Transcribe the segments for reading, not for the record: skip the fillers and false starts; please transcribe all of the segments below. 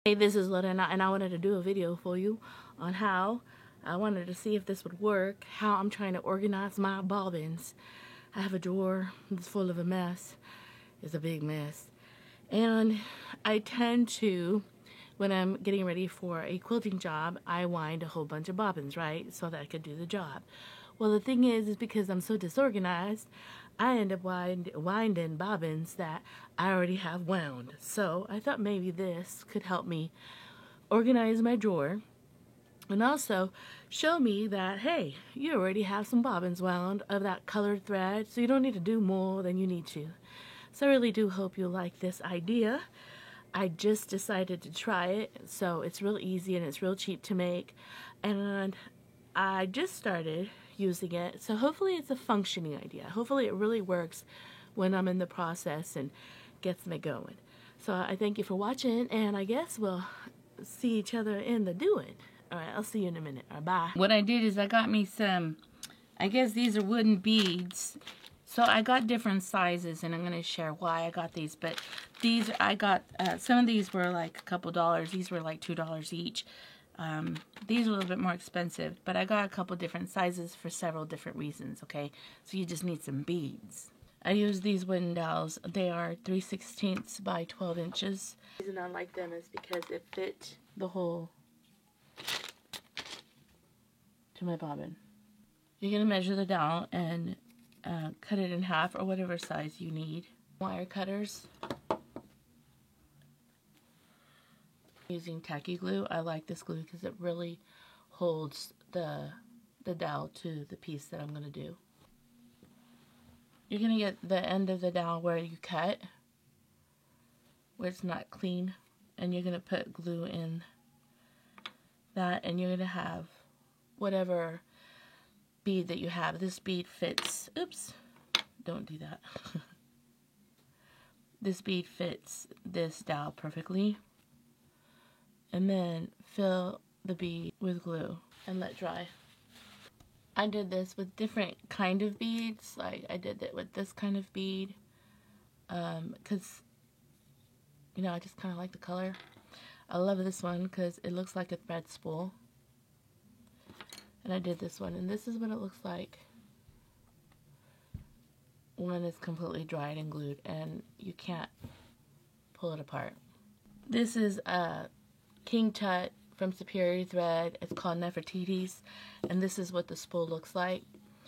Hey, this is Lorena, and I wanted to do a video for you on how I wanted to see if this would work, how I'm trying to organize my bobbins. I have a drawer that's full of a mess. It's a big mess. And I tend to, when I'm getting ready for a quilting job, I wind a whole bunch of bobbins, right? So that I could do the job. Well, the thing is because I'm so disorganized, I end up winding bobbins that I already have wound. So I thought maybe this could help me organize my drawer and also show me that, hey, you already have some bobbins wound of that colored thread, so you don't need to do more than you need to. So I really do hope you like this idea. I just decided to try it, so it's real easy and it's real cheap to make, and I just started using it, so hopefully it's a functioning idea. Hopefully it really works when I'm in the process and gets me going. So I thank you for watching, and I guess we'll see each other in the doing. Alright, I'll see you in a minute. Alright, bye. What I did is I got me some, I guess these are wooden beads. So I got different sizes, and I'm going to share why I got these. But these, I got, some of these were like a couple dollars. These were like $2 each. These are a little bit more expensive, but I got a couple different sizes for several different reasons, okay? So you just need some beads. I use these wooden dowels. They are 3/16 by 12 inches. The reason I like them is because it fit the hole to my bobbin. You're going to measure the dowel and cut it in half or whatever size you need. Wire cutters. Using tacky glue. I like this glue because it really holds the dowel to the piece that I'm going to do. You're going to get the end of the dowel where you cut, where it's not clean, and you're going to put glue in that, and you're going to have whatever bead that you have. This bead fits, oops, don't do that. This bead fits this dowel perfectly. And then fill the bead with glue and let dry. I did this with different kind of beads. Like I did it with this kind of bead because, you know, I just kind of like the color. I love this one because it looks like a thread spool. And I did this one, and this is what it looks like when it's completely dried and glued, and you can't pull it apart. This is a King Tut from Superior Thread. It's called Nefertiti's, and this is what the spool looks like.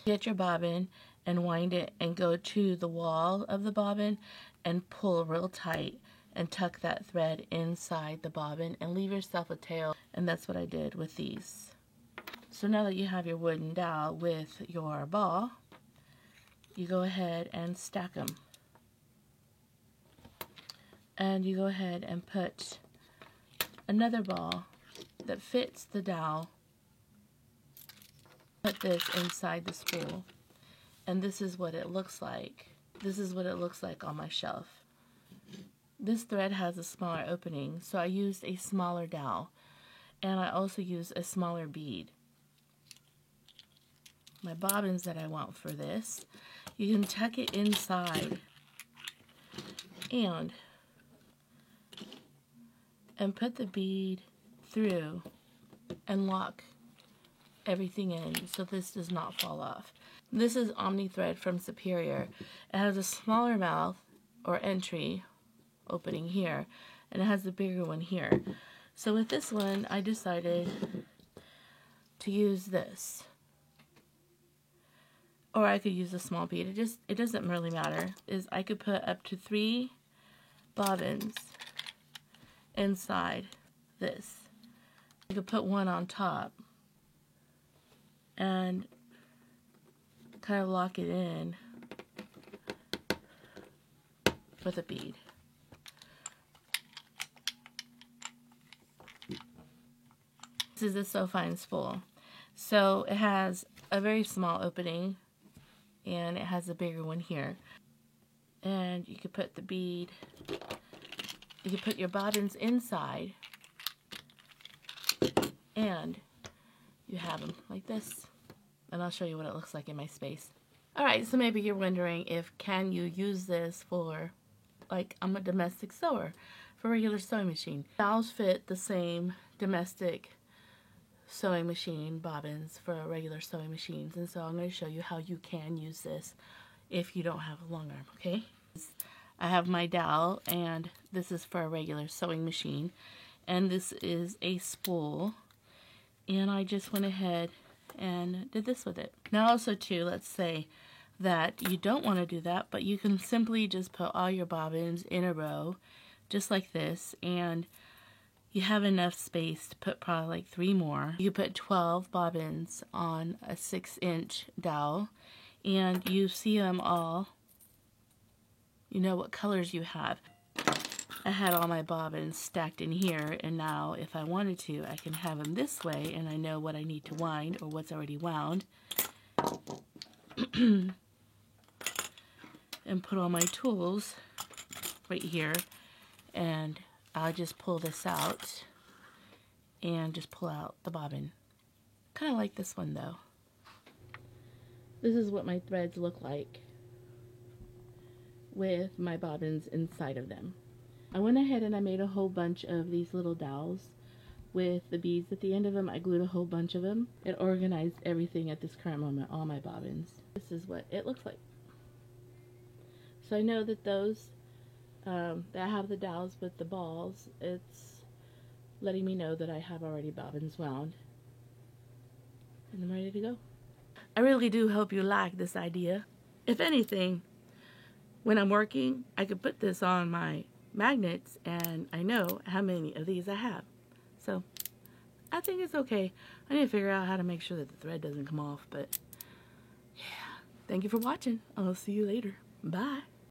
Get your bobbin and wind it and go to the wall of the bobbin and pull real tight and tuck that thread inside the bobbin and leave yourself a tail, and that's what I did with these. So now that you have your wooden dowel with your ball, you go ahead and stack them. And you go ahead and put another ball that fits the dowel. Put this inside the spool. And this is what it looks like. This is what it looks like on my shelf. This thread has a smaller opening, so I used a smaller dowel. And I also used a smaller bead. My bobbins that I want for this, you can tuck it inside and put the bead through and lock everything in so this does not fall off. This is Omni Thread from Superior. It has a smaller mouth or entry opening here, and it has a bigger one here. So with this one, I decided to use this. Or I could use a small bead. It doesn't really matter. I could put up to 3 bobbins inside this. You could put one on top and kind of lock it in with a bead. This is a So Fine spool. So it has a very small opening, and it has a bigger one here. And you could put the bead, you could put your bobbins inside, and you have them like this. And I'll show you what it looks like in my space. Alright, so maybe you're wondering if can you use this for, like, I'm a domestic sewer. for a regular sewing machine. Dowels fit the same domestic sewing machine bobbins for regular sewing machines, and so I'm going to show you how you can use this if you don't have a long arm, okay? I have my dowel, and this is for a regular sewing machine, and this is a spool, and I just went ahead and did this with it. Now also too, let's say that you don't want to do that, but you can simply just put all your bobbins in a row just like this, and you have enough space to put probably like 3 more. You put 12 bobbins on a 6-inch dowel, and you see them all. You know what colors you have. I had all my bobbins stacked in here, and now if I wanted to, I can have them this way, and I know what I need to wind or what's already wound. And put all my tools right here, and I'll just pull this out and just pull out the bobbin. Kind of like this one though. This is what my threads look like with my bobbins inside of them. I went ahead and I made a whole bunch of these little dowels with the beads at the end of them. I glued a whole bunch of them. It organized everything at this current moment, all my bobbins. This is what it looks like. So I know that those that have the dowels with the balls, it's letting me know that I have already bobbins wound. And I'm ready to go. I really do hope you like this idea. If anything, when I'm working, I could put this on my magnets and I know how many of these I have. So I think it's okay. I need to figure out how to make sure that the thread doesn't come off, but yeah. Thank you for watching. I'll see you later. Bye.